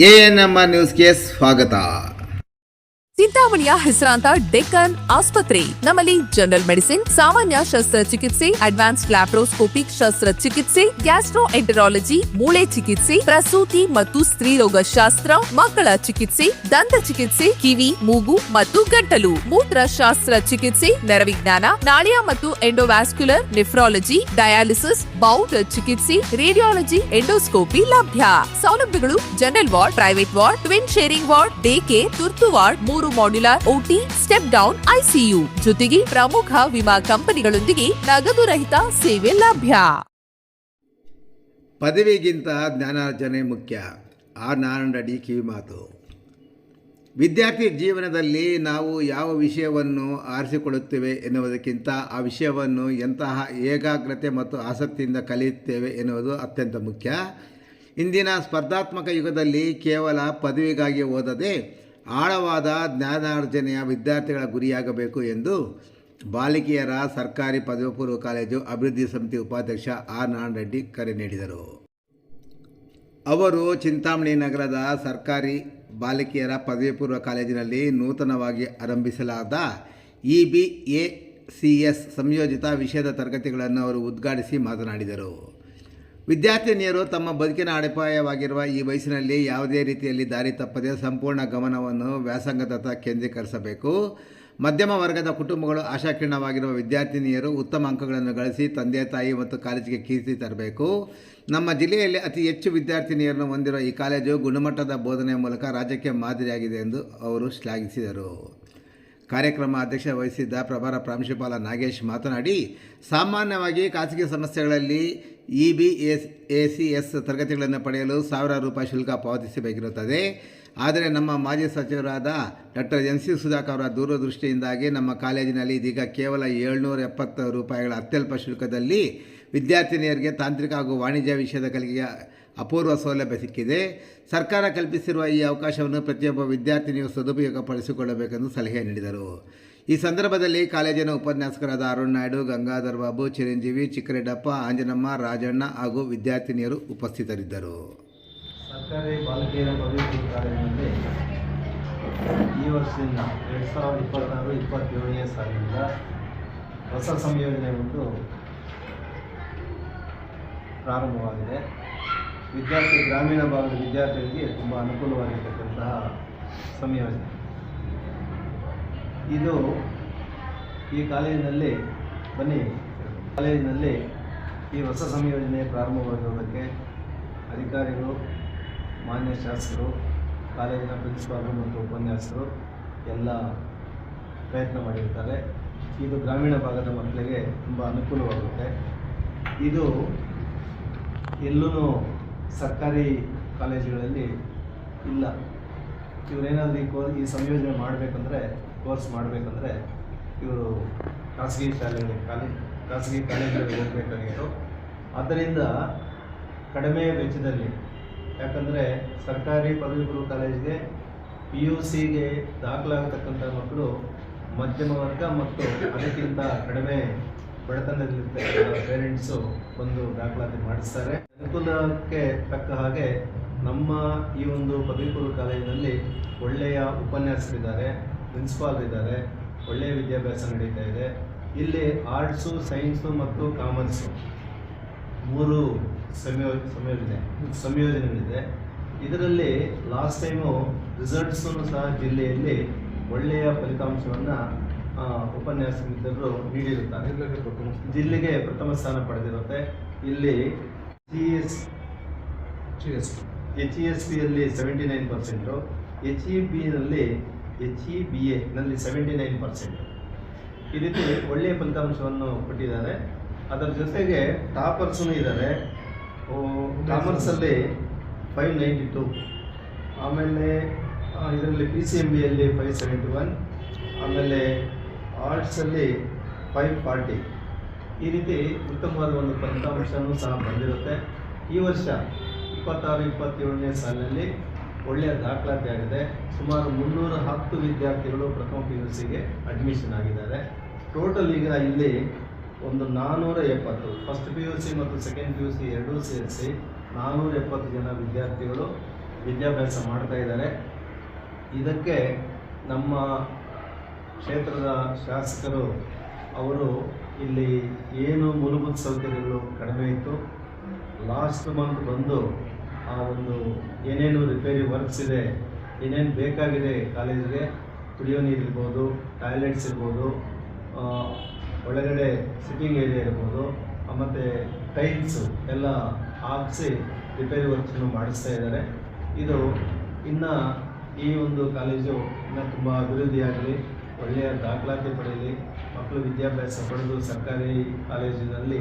ANM ನ್ಯೂಸ್ಗೆ ಸ್ವಾಗತ. ಚಿಂತಾಮಣಿಯ ಹೆಸರಾಂತ ಡೆಕ್ಕನ್ ಆಸ್ಪತ್ರೆ. ನಮ್ಮಲ್ಲಿ ಜನರಲ್ ಮೆಡಿಸಿನ್, ಸಾಮಾನ್ಯ ಶಸ್ತ್ರಚಿಕಿತ್ಸೆ, ಅಡ್ವಾನ್ಸ್ಡ್ ಲ್ಯಾಪ್ರೋಸ್ಕೋಪಿಕ್ ಶಸ್ತ್ರಚಿಕಿತ್ಸೆ, ಗ್ಯಾಸ್ಟ್ರೋಎಂಟರಾಲಜಿ, ಮೂಳೆ ಚಿಕಿತ್ಸೆ, ಪ್ರಸೂತಿ ಮತ್ತು ಸ್ತ್ರೀರೋಗ ಶಾಸ್ತ್ರ, ಮಕ್ಕಳ ಚಿಕಿತ್ಸೆ, ದಂತ ಚಿಕಿತ್ಸೆ, ಕಿವಿ, ಮೂಗು ಮತ್ತು ಗಂಟಲು, ಮೂತ್ರಶಾಸ್ತ್ರ ಚಿಕಿತ್ಸೆ, ನರವಿಜ್ಞಾನ, ನಾಳಿಯ ಮತ್ತು ಎಂಡೋವ್ಯಾಸ್ಕ್ಯುಲರ್, ನೆಫ್ರಾಲಜಿ, ಡಯಾಲಿಸಿಸ್, ಬೌಲ್ ಚಿಕಿತ್ಸೆ, ರೇಡಿಯಾಲಜಿ, ಎಂಡೋಸ್ಕೋಪಿ ಲಭ್ಯ. ಸೌಲಭ್ಯಗಳು: general ward, private ward, twin sharing ward, day care, ತುರ್ತು ward, 3 modular OT, step down ICU, ಜೊತೆಗೆ ಪ್ರಮುಖ ವಿಮಾ ಕಂಪನಿಗಳೊಂದಿಗೆ ನಗದು ರಹಿತ ಸೇವೆ ಲಭ್ಯ. ಪದವಿಗಿಂತ ಜ್ಞಾನಾರ್ಜನೆ ಮುಖ್ಯ. ಆರ್ ನಾರಾಯಣ ರೆಡ್ಡಿ ಕಿವಿಮಾತು. ವಿದ್ಯಾರ್ಥಿ ಜೀವನದಲ್ಲಿ ನಾವು ಯಾವ ವಿಷಯವನ್ನು ಆರಿಸಿಕೊಳ್ಳುತ್ತೇವೆ ಎನ್ನುವುದಕ್ಕಿಂತ ಆ ವಿಷಯವನ್ನು ಎಂತಹ ಏಕಾಗ್ರತೆ ಮತ್ತು ಆಸಕ್ತಿಯಿಂದ ಕಲಿಯುತ್ತೇವೆ ಎನ್ನುವುದು ಅತ್ಯಂತ ಮುಖ್ಯ. ಇಂದಿನ ಸ್ಪರ್ಧಾತ್ಮಕ ಯುಗದಲ್ಲಿ ಕೇವಲ ಪದವಿಗಾಗಿ ಓದದೆ ಆಳವಾದ ಜ್ಞಾನಾರ್ಜನೆಯ ವಿದ್ಯಾರ್ಥಿಗಳ ಗುರಿಯಾಗಬೇಕು ಎಂದು ಬಾಲಕಿಯರ ಸರ್ಕಾರಿ ಪದವಿ ಪೂರ್ವ ಕಾಲೇಜು ಅಭಿವೃದ್ಧಿ ಸಮಿತಿ ಉಪಾಧ್ಯಕ್ಷ ಆರ್ ನಾರಾಯಣ ರೆಡ್ಡಿ ಕರೆ ನೀಡಿದರು. ಅವರು ಚಿಂತಾಮಣಿ ನಗರದ ಸರ್ಕಾರಿ ಬಾಲಕಿಯರ ಪದವಿ ಪೂರ್ವ ಕಾಲೇಜಿನಲ್ಲಿ ನೂತನವಾಗಿ ಆರಂಭಿಸಲಾದ EBACS ಸಂಯೋಜಿತ ವಿಷಯದ ತರಗತಿಗಳನ್ನು ಅವರು ಉದ್ಘಾಟಿಸಿ ಮಾತನಾಡಿದರು. ವಿದ್ಯಾರ್ಥಿನಿಯರು ತಮ್ಮ ಬದುಕಿನ ಅಡಿಪಾಯವಾಗಿರುವ ಈ ವಯಸ್ಸಿನಲ್ಲಿ ಯಾವುದೇ ರೀತಿಯಲ್ಲಿ ದಾರಿ ತಪ್ಪದೆ ಸಂಪೂರ್ಣ ಗಮನವನ್ನು ವ್ಯಾಸಂಗದತ್ತ ಕೇಂದ್ರೀಕರಿಸಬೇಕು. ಮಧ್ಯಮ ವರ್ಗದ ಕುಟುಂಬಗಳು ಆಶಾಕಿರಣವಾಗಿರುವ ವಿದ್ಯಾರ್ಥಿನಿಯರು ಉತ್ತಮ ಅಂಕಗಳನ್ನು ಗಳಿಸಿ ತಂದೆ ತಾಯಿ ಮತ್ತು ಕಾಲೇಜಿಗೆ ಕೀರ್ತಿ ತರಬೇಕು. ನಮ್ಮ ಜಿಲ್ಲೆಯಲ್ಲಿ ಅತಿ ಹೆಚ್ಚು ವಿದ್ಯಾರ್ಥಿನಿಯರನ್ನು ಹೊಂದಿರುವ ಈ ಕಾಲೇಜು ಗುಣಮಟ್ಟದ ಬೋಧನೆಯ ಮೂಲಕ ರಾಜ್ಯಕ್ಕೆ ಮಾದರಿಯಾಗಿದೆ ಎಂದು ಅವರು ಶ್ಲಾಘಿಸಿದರು. ಕಾರ್ಯಕ್ರಮ ಅಧ್ಯಕ್ಷ ವಹಿಸಿದ್ದ ಪ್ರಭಾರ ಪ್ರಾಂಶುಪಾಲ ನಾಗೇಶ್ ಮಾತನಾಡಿ, ಸಾಮಾನ್ಯವಾಗಿ ಖಾಸಗಿ ಸಂಸ್ಥೆಗಳಲ್ಲಿ EBACS ತರಗತಿಗಳನ್ನು ಪಡೆಯಲು ₹1000 ಶುಲ್ಕ ಪಾವತಿಸಬೇಕಿರುತ್ತದೆ. ಆದರೆ ನಮ್ಮ ಮಾಜಿ ಸಚಿವರಾದ ಡಾಕ್ಟರ್ NC ಸುಧಾಕರ್ ಅವರ ದೂರದೃಷ್ಟಿಯಿಂದಾಗಿ ನಮ್ಮ ಕಾಲೇಜಿನಲ್ಲಿ ಇದೀಗ ಕೇವಲ ₹770 ಅತ್ಯಲ್ಪ ಶುಲ್ಕದಲ್ಲಿ ವಿದ್ಯಾರ್ಥಿನಿಯರಿಗೆ ತಾಂತ್ರಿಕ ಹಾಗೂ ವಾಣಿಜ್ಯ ವಿಷಯದ ಕಲಿಕೆಗೆ ಅಪೂರ್ವ ಸೌಲಭ್ಯ ಸಿಕ್ಕಿದೆ. ಸರ್ಕಾರ ಕಲ್ಪಿಸಿರುವ ಈ ಅವಕಾಶವನ್ನು ಪ್ರತಿಯೊಬ್ಬ ವಿದ್ಯಾರ್ಥಿನಿಯು ಸದುಪಯೋಗಪಡಿಸಿಕೊಳ್ಳಬೇಕೆಂದು ಸಲಹೆ ನೀಡಿದರು. ಈ ಸಂದರ್ಭದಲ್ಲಿ ಕಾಲೇಜಿನ ಉಪನ್ಯಾಸಕರಾದ ಅರುಣ್ ನಾಯ್ಡು, ಗಂಗಾಧರ್ ಬಾಬು, ಚಿರಂಜೀವಿ, ಚಿಕ್ಕರೆಡ್ಡಪ್ಪ, ಆಂಜನಮ್ಮ, ರಾಜಣ್ಣ ಹಾಗೂ ವಿದ್ಯಾರ್ಥಿನಿಯರು ಉಪಸ್ಥಿತರಿದ್ದರು. ಸರ್ಕಾರಿ ಬಾಲಕಿಯರ ಪದವಿ ಪೂರ್ವ ಕಾಲೇಜಿನಲ್ಲಿ ಈ ವರ್ಷದಿಂದ 2026-27ನೇ ಸಾಲಿನಿಂದ ಹೊಸ ಸಂಯೋಜನೆ ಒಂದು ಪ್ರಾರಂಭವಾಗಿದೆ. ಗ್ರಾಮೀಣ ಭಾಗದ ವಿದ್ಯಾರ್ಥಿಗಳಿಗೆ ತುಂಬ ಅನುಕೂಲವಾಗಿರ್ತಕ್ಕಂತಹ ಸಂಯೋಜನೆ ಇದು. ಈ ಕಾಲೇಜಿನಲ್ಲಿ ಈ ಹೊಸ ಸಂಯೋಜನೆ ಪ್ರಾರಂಭವಾಗಿರುವುದಕ್ಕೆ ಅಧಿಕಾರಿಗಳು, ಮಾನ್ಯ ಶಾಸಕರು, ಕಾಲೇಜಿನ ಪ್ರಿನ್ಸಿಪಾಲರು ಮತ್ತು ಉಪನ್ಯಾಸಕರು ಎಲ್ಲ ಪ್ರಯತ್ನ ಮಾಡಿರ್ತಾರೆ. ಇದು ಗ್ರಾಮೀಣ ಭಾಗದ ಮಕ್ಕಳಿಗೆ ತುಂಬ ಅನುಕೂಲವಾಗುತ್ತೆ. ಇದು ಎಲ್ಲೂ ಸರ್ಕಾರಿ ಕಾಲೇಜುಗಳಲ್ಲಿ ಇಲ್ಲ. ಇವರೇನಾದರೂ ಈ ಸಂಯೋಜನೆ ಮಾಡಬೇಕಂದ್ರೆ, ಕೋರ್ಸ್ ಮಾಡಬೇಕಂದ್ರೆ ಇವರು ಖಾಸಗಿ ಕಾಲೇಜುಗಳಿಗೆ ಹೋಗಬೇಕಾಗಿತ್ತು. ಆದ್ದರಿಂದ ಕಡಿಮೆ ವೆಚ್ಚದಲ್ಲಿ, ಯಾಕಂದರೆ ಸರ್ಕಾರಿ ಪದವಿ ಪೂರ್ವ ಕಾಲೇಜಿಗೆ PUCಗೆ ದಾಖಲಾಗತಕ್ಕಂಥ ಮಕ್ಕಳು ಮಧ್ಯಮ ವರ್ಗ ಮತ್ತು ಅದಕ್ಕಿಂತ ಕಡಿಮೆ ಬಡತನದಲ್ಲಿರ್ತಕ್ಕಂಥ ಪೇರೆಂಟ್ಸು ಬಂದು ದಾಖಲಾತಿ ಮಾಡಿಸ್ತಾರೆ. ಅನುಕೂಲಕ್ಕೆ ತಕ್ಕ ಹಾಗೆ ನಮ್ಮ ಈ ಒಂದು ಪದವಿ ಪೂರ್ವ ಕಾಲೇಜಿನಲ್ಲಿ ಒಳ್ಳೆಯ ಉಪನ್ಯಾಸಕರಿದ್ದಾರೆ, ಪ್ರಿನ್ಸಿಪಾಲ್ರಿದ್ದಾರೆ, ಒಳ್ಳೆಯ ವಿದ್ಯಾಭ್ಯಾಸ ನಡೀತಾ ಇದೆ. ಇಲ್ಲಿ ಆರ್ಟ್ಸು, ಸೈನ್ಸು ಮತ್ತು ಕಾಮರ್ಸು 3 ಸಂಯೋಜನೆಗಳಿದೆ. ಇದರಲ್ಲಿ ಲಾಸ್ಟ್ ಟೈಮು ರಿಸಲ್ಟ್ಸನ್ನು ಸಹ ಜಿಲ್ಲೆಯಲ್ಲಿ ಒಳ್ಳೆಯ ಫಲಿತಾಂಶವನ್ನು ಉಪನ್ಯಾಸ ಮಿತ್ರರು ನೀಡಿರುತ್ತಾರೆ. ಜಿಲ್ಲೆಗೆ ಪ್ರಥಮ ಸ್ಥಾನ ಪಡೆದಿರುತ್ತೆ. ಇಲ್ಲಿ HESPಯಲ್ಲಿ 79%, HEBAನಲ್ಲಿ 79%. ಈ ರೀತಿ ಒಳ್ಳೆಯ ಫಲಿತಾಂಶವನ್ನು ಕೊಟ್ಟಿದ್ದಾರೆ. ಅದರ ಜೊತೆಗೆ ಟಾಪರ್ಸೂ ಇದ್ದಾರೆ. ಕಾಮರ್ಸಲ್ಲಿ 592, ಆಮೇಲೆ ಇದರಲ್ಲಿ PCMBಯಲ್ಲಿ 571, ಆಮೇಲೆ ಆರ್ಟ್ಸಲ್ಲಿ 540. ಈ ರೀತಿ ಉತ್ತಮವಾದ ಒಂದು ಫಲಿತಾಂಶವೂ ಸಹ ಬಂದಿರುತ್ತೆ. ಈ ವರ್ಷ 26-27ನೇ ಸಾಲಿನಲ್ಲಿ ಒಳ್ಳೆಯ ದಾಖಲಾತಿ ಆಗಿದೆ. ಸುಮಾರು 310 ವಿದ್ಯಾರ್ಥಿಗಳು ಪ್ರಥಮ PUCಗೆ ಅಡ್ಮಿಷನ್ ಆಗಿದ್ದಾರೆ. ಟೋಟಲ್ ಈಗ ಇಲ್ಲಿ ಒಂದು 470, ಫಸ್ಟ್ PUC ಮತ್ತು ಸೆಕೆಂಡ್ PUC ಎರಡೂ ಸೇರಿಸಿ 470 ಜನ ವಿದ್ಯಾರ್ಥಿಗಳು ವಿದ್ಯಾಭ್ಯಾಸ ಮಾಡ್ತಾ ಇದ್ದಾರೆ. ಇದಕ್ಕೆ ನಮ್ಮ ಕ್ಷೇತ್ರದ ಶಾಸಕರು ಅವರು ಇಲ್ಲಿ ಏನು ಮೂಲಭೂತ ಸೌಕರ್ಯಗಳು ಕಡಿಮೆ ಇತ್ತು, ಲಾಸ್ಟ್ ಮಂತ್ ಬಂದು ಆ ಒಂದು ಏನೇನು ರಿಪೇರಿ ವರ್ಕ್ಸ್ ಇದೆ, ಏನೇನು ಬೇಕಾಗಿದೆ ಕಾಲೇಜಿಗೆ, ಕುಡಿಯೋ ನೀರು ಇರ್ಬೋದು, ಟಾಯ್ಲೆಟ್ಸ್ ಇರ್ಬೋದು, ಒಳಗಡೆ ಸಿಟ್ಟಿಂಗ್ ಏರಿಯಾ ಇರ್ಬೋದು, ಮತ್ತು ಟೈಲ್ಸು ಎಲ್ಲ ಹಾಕಿಸಿ ರಿಪೇರಿ ವರ್ಕ್ಸನ್ನು ಮಾಡಿಸ್ತಾ ಇದ್ದಾರೆ. ಇದು ಇನ್ನು ಈ ಒಂದು ಕಾಲೇಜು ಇನ್ನೂ ತುಂಬ ಅಭಿವೃದ್ಧಿಯಾಗಲಿ, ಒಳ್ಳೆಯ ದಾಖಲಾತಿ ಪಡೆಯಲಿ, ಮಕ್ಕಳು ವಿದ್ಯಾಭ್ಯಾಸ ಪಡೆದು ಸರ್ಕಾರಿ ಕಾಲೇಜಿನಲ್ಲಿ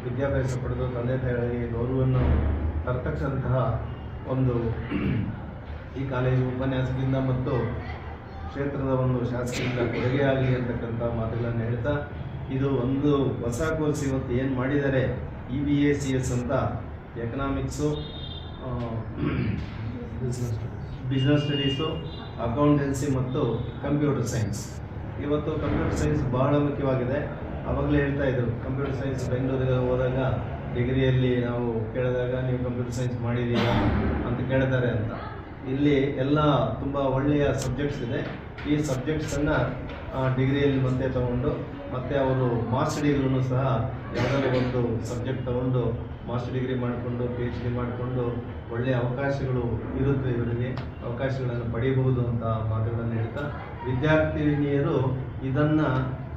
ವಿದ್ಯಾಭ್ಯಾಸ ಪಡೆದು ತಂದೆ ತಾಯಿಗಳಿಗೆ ಗೌರವವನ್ನು ತರ್ತಕ್ಕಂತಹ ಒಂದು ಈ ಕಾಲೇಜು ಉಪನ್ಯಾಸದಿಂದ ಮತ್ತು ಕ್ಷೇತ್ರದ ಒಂದು ಶಾಸಕರಿಂದ ಕೊಡುಗೆಯಾಗಲಿ ಅಂತಕ್ಕಂಥ ಮಾತುಗಳನ್ನು ಹೇಳ್ತಾ, ಇದು ಒಂದು ಹೊಸ ಕೋರ್ಸ್ ಇವತ್ತು ಏನು ಮಾಡಿದ್ದಾರೆ EVACS ಅಂತ, ಎಕನಾಮಿಕ್ಸು, ಬಿಸ್ನೆಸ್ ಸ್ಟಡೀಸು, ಅಕೌಂಟೆನ್ಸಿ ಮತ್ತು ಕಂಪ್ಯೂಟರ್ ಸೈನ್ಸ್. ಇವತ್ತು ಕಂಪ್ಯೂಟರ್ ಸೈನ್ಸ್ ಬಹಳ ಮುಖ್ಯವಾಗಿದೆ. ಆವಾಗಲೇ ಹೇಳ್ತಾ ಇದ್ರು, ಕಂಪ್ಯೂಟರ್ ಸೈನ್ಸ್ ಬೆಂಗಳೂರಿಗೆ ಹೋದಾಗ ಡಿಗ್ರಿಯಲ್ಲಿ ನಾವು ಕೇಳಿದಾಗ ನೀವು ಕಂಪ್ಯೂಟರ್ ಸೈನ್ಸ್ ಮಾಡಿದ್ದೀರಾ ಅಂತ ಕೇಳ್ತಾರೆ ಅಂತ. ಇಲ್ಲಿ ಎಲ್ಲ ತುಂಬ ಒಳ್ಳೆಯ ಸಬ್ಜೆಕ್ಟ್ಸ್ ಇದೆ. ಈ ಸಬ್ಜೆಕ್ಟ್ಸನ್ನು ಡಿಗ್ರಿಯಲ್ಲಿ ಮತ್ತೆ ತಗೊಂಡು ಮತ್ತು ಅವರು ಮಾಸ್ಟರ್ ಡಿಗ್ರಿನೂ ಸಹ ಯಾವುದಾದ್ರು ಒಂದು ಸಬ್ಜೆಕ್ಟ್ ತಗೊಂಡು ಮಾಸ್ಟರ್ ಡಿಗ್ರಿ ಮಾಡಿಕೊಂಡು PhD ಮಾಡಿಕೊಂಡು ಒಳ್ಳೆಯ ಅವಕಾಶಗಳು ಇರುತ್ತೆ, ಇವರಿಗೆ ಅವಕಾಶಗಳನ್ನು ಪಡೆಯಬಹುದು ಅಂತ ಮಾತುಗಳನ್ನು ಹೇಳ್ತಾ, ವಿದ್ಯಾರ್ಥಿನಿಯರು ಇದನ್ನು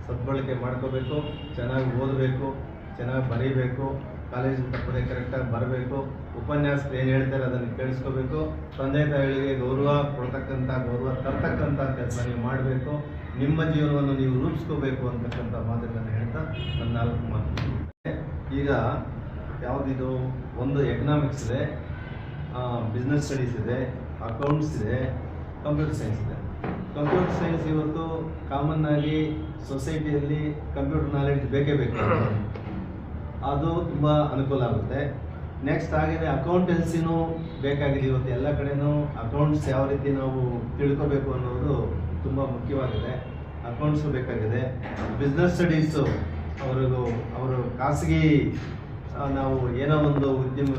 ಸದ್ಬಳಕೆ ಮಾಡ್ಕೋಬೇಕು, ಚೆನ್ನಾಗಿ ಓದಬೇಕು, ಚೆನ್ನಾಗಿ ಬರೀಬೇಕು, ಕಾಲೇಜಿಗೆ ತಪ್ಪದೆ ಕರೆಕ್ಟಾಗಿ ಬರಬೇಕು, ಉಪನ್ಯಾಸರು ಏನು ಹೇಳ್ತಾರೆ ಅದನ್ನು ಕೇಳಿಸ್ಕೋಬೇಕು, ತಂದೆ ತಾಯಿಗಳಿಗೆ ಗೌರವ ಕೊಡ್ತಕ್ಕಂಥ, ಗೌರವ ತರ್ತಕ್ಕಂಥ ಕೆಲಸ ನೀವು ಮಾಡಬೇಕು, ನಿಮ್ಮ ಜೀವನವನ್ನು ನೀವು ರೂಪಿಸ್ಕೋಬೇಕು ಅಂತಕ್ಕಂಥ ಮಾತುಗಳನ್ನು ಹೇಳ್ತಾ ನನ್ನ 4 ಮಾತು. ಈಗ ಯಾವುದಿದು, ಒಂದು ಎಕನಾಮಿಕ್ಸ್ ಇದೆ, ಬಿಸ್ನೆಸ್ ಸ್ಟಡೀಸ್ ಇದೆ, ಅಕೌಂಟ್ಸ್ ಇದೆ, ಕಂಪ್ಯೂಟರ್ ಸೈನ್ಸ್ ಇದೆ. ಕಂಪ್ಯೂಟರ್ ಸೈನ್ಸ್ ಇವತ್ತು ಕಾಮನ್ ಆಗಿ ಸೊಸೈಟಿಯಲ್ಲಿ ಕಂಪ್ಯೂಟರ್ ನಾಲೆಡ್ಜ್ ಬೇಕೇ ಬೇಕು, ಅದು ತುಂಬ ಅನುಕೂಲ ಆಗುತ್ತೆ. ನೆಕ್ಸ್ಟ್ ಹಾಗೆಯೇ ಅಕೌಂಟೆನ್ಸಿನೂ ಬೇಕಾಗಿದೆ. ಇವತ್ತು ಎಲ್ಲ ಕಡೆನೂ ಅಕೌಂಟ್ಸ್ ಯಾವ ರೀತಿ ನಾವು ತಿಳ್ಕೋಬೇಕು ಅನ್ನೋದು ತುಂಬ ಮುಖ್ಯವಾಗಿದೆ. ಅಕೌಂಟ್ಸು ಬೇಕಾಗಿದೆ. ಬಿಸ್ನೆಸ್ ಸ್ಟಡೀಸು ಅವರು ಖಾಸಗಿ ನಾವು ಏನೋ ಒಂದು ಉದ್ಯಮ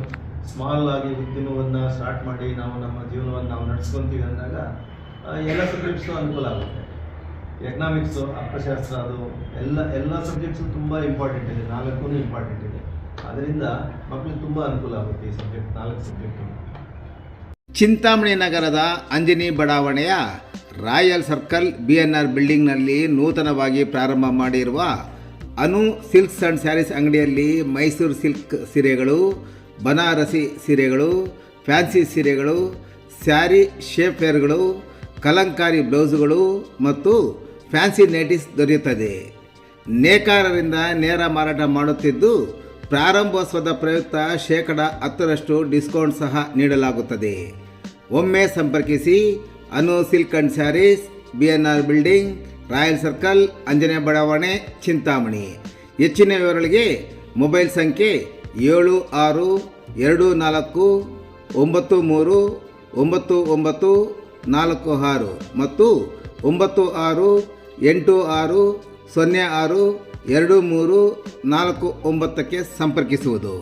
ಸ್ಮಾಲ್ ಆಗಿ ಉದ್ಯಮವನ್ನು ಸ್ಟಾರ್ಟ್ ಮಾಡಿ ನಾವು ನಮ್ಮ ಜೀವನವನ್ನು ನಾವು ನಡೆಸ್ಕೊತೀವಿ ಅಂದಾಗ ಎಲ್ಲ ಸಬ್ಜೆಕ್ಟ್ಸು ಅನುಕೂಲ ಆಗುತ್ತೆ. ಎಕನಾಮಿಕ್ಸು, ಅರ್ಥಶಾಸ್ತ್ರ, ಅದು ಎಲ್ಲ ಸಬ್ಜೆಕ್ಟ್ಸು ತುಂಬ ಇಂಪಾರ್ಟೆಂಟ್ ಇದೆ, 4 ಇಂಪಾರ್ಟೆಂಟ್ ಇದೆ. ಅದರಿಂದ ಮಕ್ಕಳಿಗೆ ತುಂಬ ಅನುಕೂಲ ಆಗುತ್ತೆ ಈ ಸಬ್ಜೆಕ್ಟ್, 4 ಸಬ್ಜೆಕ್ಟು. ಚಿಂತಾಮಣಿ ನಗರದ ಅಂಜನಿ ಬಡಾವಣೆಯ ರಾಯಲ್ ಸರ್ಕಲ್ BNR ಬಿಲ್ಡಿಂಗ್ನಲ್ಲಿ ನೂತನವಾಗಿ ಪ್ರಾರಂಭ ಮಾಡಿರುವ ಅನು ಸಿಲ್ಕ್ಸ್ ಆ್ಯಂಡ್ ಸ್ಯಾರೀಸ್ ಅಂಗಡಿಯಲ್ಲಿ ಮೈಸೂರು ಸಿಲ್ಕ್ ಸೀರೆಗಳು, ಬನಾರಸಿ ಸೀರೆಗಳು, ಫ್ಯಾನ್ಸಿ ಸೀರೆಗಳು, ಸ್ಯಾರಿ ಶೇಪ್ವೇರ್ಗಳು, ಕಲಂಕಾರಿ ಬ್ಲೌಸುಗಳು ಮತ್ತು ಫ್ಯಾನ್ಸಿ ನೈಟೀಸ್ ದೊರೆಯುತ್ತದೆ. ನೇಕಾರರಿಂದ ನೇರ ಮಾರಾಟ ಮಾಡುತ್ತಿದ್ದು ಪ್ರಾರಂಭೋತ್ಸವದ ಪ್ರಯುಕ್ತ 10% ಡಿಸ್ಕೌಂಟ್ ಸಹ ನೀಡಲಾಗುತ್ತದೆ. ಒಮ್ಮೆ ಸಂಪರ್ಕಿಸಿ Anu silk and sarees, BNR building, royal circle, Anjane ಬಡಾವಣೆ, ಚಿಂತಾಮಣಿ. ಹೆಚ್ಚಿನ ವಿವರಗಳಿಗೆ ಮೊಬೈಲ್ ಸಂಖ್ಯೆ 7692939946 ಮತ್ತು 9686062349ಕ್ಕೆ ಸಂಪರ್ಕಿಸುವುದು.